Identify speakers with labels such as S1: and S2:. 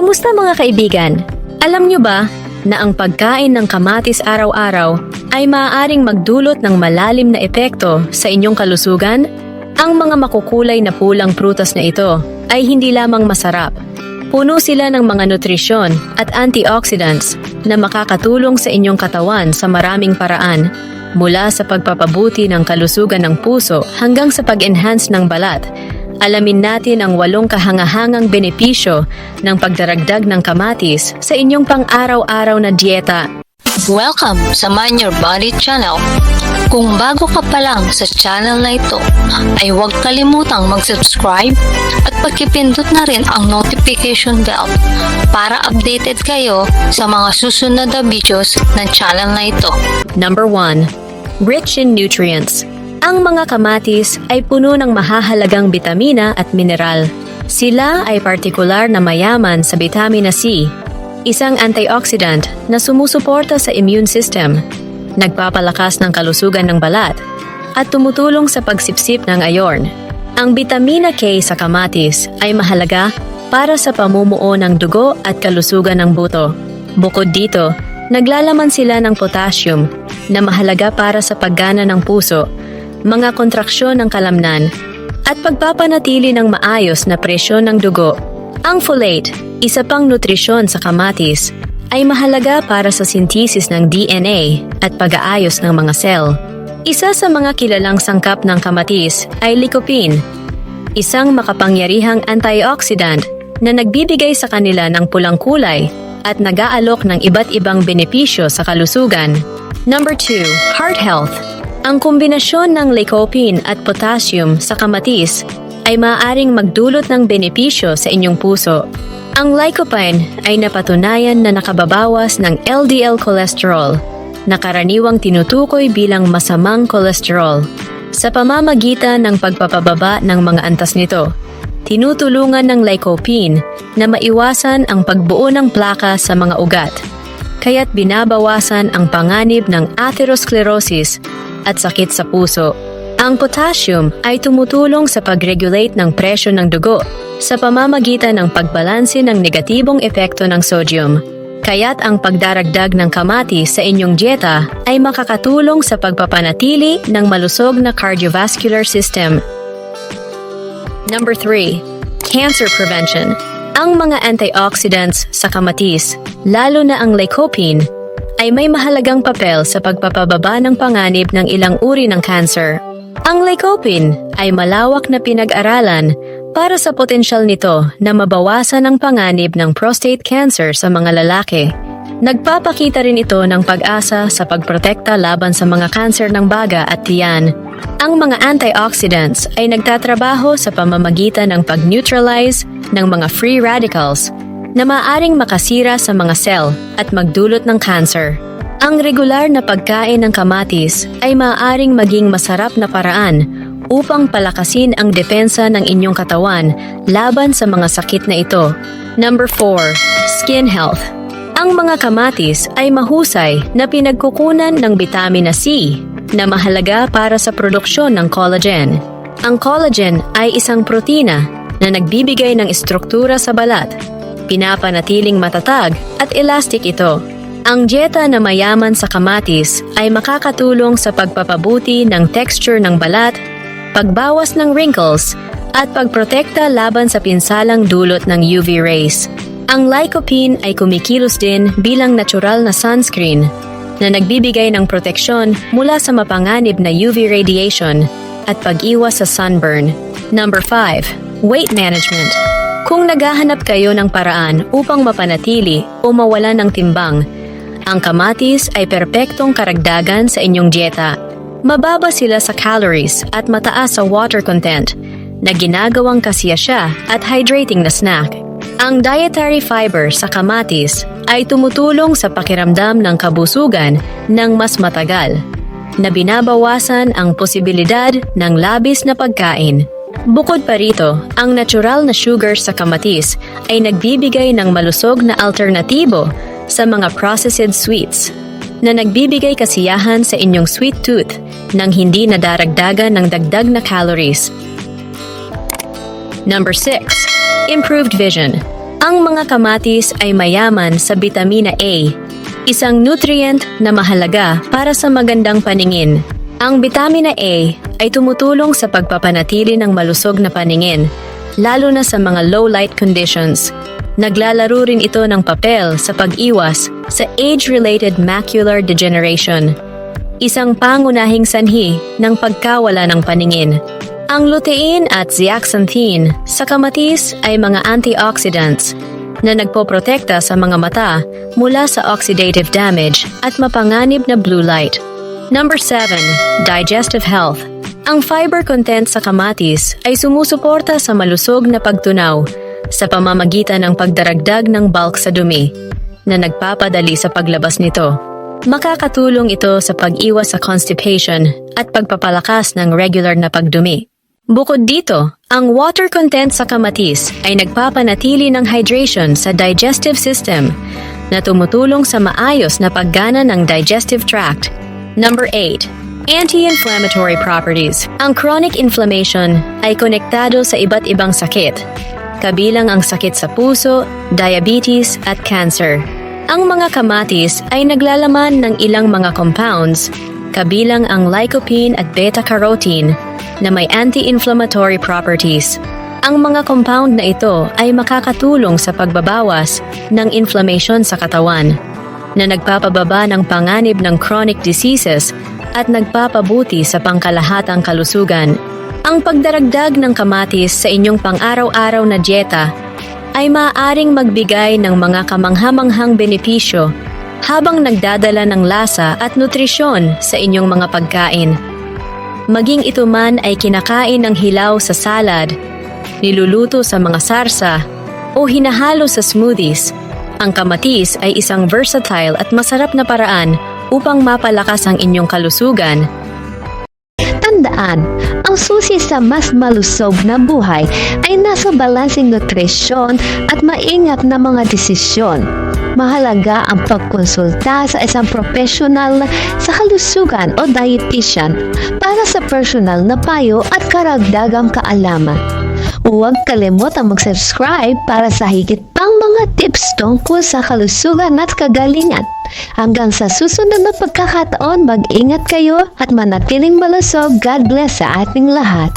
S1: Kumusta mga kaibigan? Alam nyo ba na ang pagkain ng kamatis araw-araw ay maaaring magdulot ng malalim na epekto sa inyong kalusugan? Ang mga makukulay na pulang prutas na ito ay hindi lamang masarap. Puno sila ng mga nutrisyon at antioxidants na makakatulong sa inyong katawan sa maraming paraan, mula sa pagpapabuti ng kalusugan ng puso hanggang sa pag-enhance ng balat. Alamin natin ang 8 kahangahangang benepisyo ng pagdaragdag ng kamatis sa inyong pang-araw-araw na dieta.
S2: Welcome sa Mind Your Body channel. Kung bago ka pa lang sa channel na ito, ay huwag kalimutang mag-subscribe at pagkipindot na rin ang notification bell para updated kayo sa mga susunod na videos ng channel na ito.
S1: Number 1. Rich in nutrients. Ang mga kamatis ay puno ng mahahalagang bitamina at mineral. Sila ay partikular na mayaman sa vitamina C, isang antioxidant na sumusuporta sa immune system, nagpapalakas ng kalusugan ng balat, at tumutulong sa pagsipsip ng iron. Ang bitamina K sa kamatis ay mahalaga para sa pamumuo ng dugo at kalusugan ng buto. Bukod dito, naglalaman sila ng potassium na mahalaga para sa paggana ng puso, mga kontraksyon ng kalamnan, at pagpapanatili ng maayos na presyon ng dugo. Ang folate, isa pang nutrisyon sa kamatis, ay mahalaga para sa synthesis ng DNA at pag-aayos ng mga cell. Isa sa mga kilalang sangkap ng kamatis ay lycopene, isang makapangyarihang antioxidant na nagbibigay sa kanila ng pulang kulay at nag-aalok ng iba't ibang benepisyo sa kalusugan. Number 2. Heart health. Ang kombinasyon ng lycopene at potassium sa kamatis ay maaaring magdulot ng benepisyo sa inyong puso. Ang lycopene ay napatunayan na nakababawas ng LDL cholesterol, na karaniwang tinutukoy bilang masamang kolesterol. Sa pamamagitan ng pagpapababa ng mga antas nito, tinutulungan ng lycopene na maiwasan ang pagbuo ng plaka sa mga ugat, kaya't binabawasan ang panganib ng atherosclerosis at sakit sa puso. Ang potassium ay tumutulong sa pag-regulate ng presyo ng dugo sa pamamagitan ng pagbalanse ng negatibong epekto ng sodium. Kaya't ang pagdaragdag ng kamatis sa inyong dieta ay makakatulong sa pagpapanatili ng malusog na cardiovascular system. Number 3. Cancer prevention. Ang mga antioxidants sa kamatis, lalo na ang lycopene, ay may mahalagang papel sa pagpapababa ng panganib ng ilang uri ng cancer. Ang lycopene ay malawak na pinag-aralan para sa potensyal nito na mabawasan ang panganib ng prostate cancer sa mga lalaki. Nagpapakita rin ito ng pag-asa sa pagprotekta laban sa mga kanser ng baga at tiyan. Ang mga antioxidants ay nagtatrabaho sa pamamagitan ng pag-neutralize ng mga free radicals na maaaring makasira sa mga cell at magdulot ng cancer. Ang regular na pagkain ng kamatis ay maaaring maging masarap na paraan upang palakasin ang depensa ng inyong katawan laban sa mga sakit na ito. Number 4. Skin health. Ang mga kamatis ay mahusay na pinagkukunan ng vitamina C na mahalaga para sa produksyon ng collagen. Ang collagen ay isang protina na nagbibigay ng estruktura sa balat, pinapanatiling matatag at elastic ito. Ang dieta na mayaman sa kamatis ay makakatulong sa pagpapabuti ng texture ng balat, pagbawas ng wrinkles, at pagprotekta laban sa pinsalang dulot ng UV rays. Ang lycopene ay kumikilos din bilang natural na sunscreen na nagbibigay ng proteksyon mula sa mapanganib na UV radiation at pag-iwas sa sunburn. Number 5. Weight management. Kung naghahanap kayo ng paraan upang mapanatili o mawalan ng timbang, ang kamatis ay perpektong karagdagan sa inyong dieta. Mababa sila sa calories at mataas sa water content na ginagawang kasiya siya at hydrating na snack. Ang dietary fiber sa kamatis ay tumutulong sa pakiramdam ng kabusugan ng mas matagal, na binabawasan ang posibilidad ng labis na pagkain. Bukod pa rito, ang natural na sugar sa kamatis ay nagbibigay ng malusog na alternatibo sa mga processed sweets, na nagbibigay kasiyahan sa inyong sweet tooth nang hindi nadaragdagan ng dagdag na calories. Number 6. Improved vision. Ang mga kamatis ay mayaman sa bitamina A, isang nutrient na mahalaga para sa magandang paningin. Ang bitamina A ay tumutulong sa pagpapanatili ng malusog na paningin, lalo na sa mga low light conditions. Naglalaro rin ito ng papel sa pag-iwas sa age-related macular degeneration, isang pangunahing sanhi ng pagkawala ng paningin. Ang lutein at zeaxanthin sa kamatis ay mga antioxidants na nagpoprotekta sa mga mata mula sa oxidative damage at mapanganib na blue light. Number 7. Digestive health. Ang fiber content sa kamatis ay sumusuporta sa malusog na pagtunaw sa pamamagitan ng pagdaragdag ng bulk sa dumi na nagpapadali sa paglabas nito. Makakatulong ito sa pag-iwas sa constipation at pagpapalakas ng regular na pagdumi. Bukod dito, ang water content sa kamatis ay nagpapanatili ng hydration sa digestive system na tumutulong sa maayos na paggana ng digestive tract. Number 8. Anti-inflammatory properties. Ang chronic inflammation ay konektado sa iba't ibang sakit, kabilang ang sakit sa puso, diabetes at cancer. Ang mga kamatis ay naglalaman ng ilang mga compounds, kabilang ang lycopene at beta-carotene, na may anti-inflammatory properties. Ang mga compound na ito ay makakatulong sa pagbabawas ng inflammation sa katawan, na nagpapababa ng panganib ng chronic diseases at nagpapabuti sa pangkalahatang kalusugan. Ang pagdaragdag ng kamatis sa inyong pang-araw-araw na dieta ay maaaring magbigay ng mga kamanghamanghang benepisyo habang nagdadala ng lasa at nutrisyon sa inyong mga pagkain. Maging ito man ay kinakain ng hilaw sa salad, niluluto sa mga sarsa, o hinahalo sa smoothies, ang kamatis ay isang versatile at masarap na paraan upang mapalakas ang inyong kalusugan.
S3: Tandaan, ang susi sa mas malusog na buhay ay nasa balanseng nutrisyon at maingat na mga desisyon. Mahalaga ang pagkonsulta sa isang profesional sa kalusugan o dietitian para sa personal na payo at karagdagang kaalaman. Huwag kalimutang mag-subscribe para sa higit pang mga tips tungkol sa kalusugan at kagalingan. Hanggang sa susunod na pagkakataon, mag-ingat kayo at manatiling malusog. God bless sa ating lahat.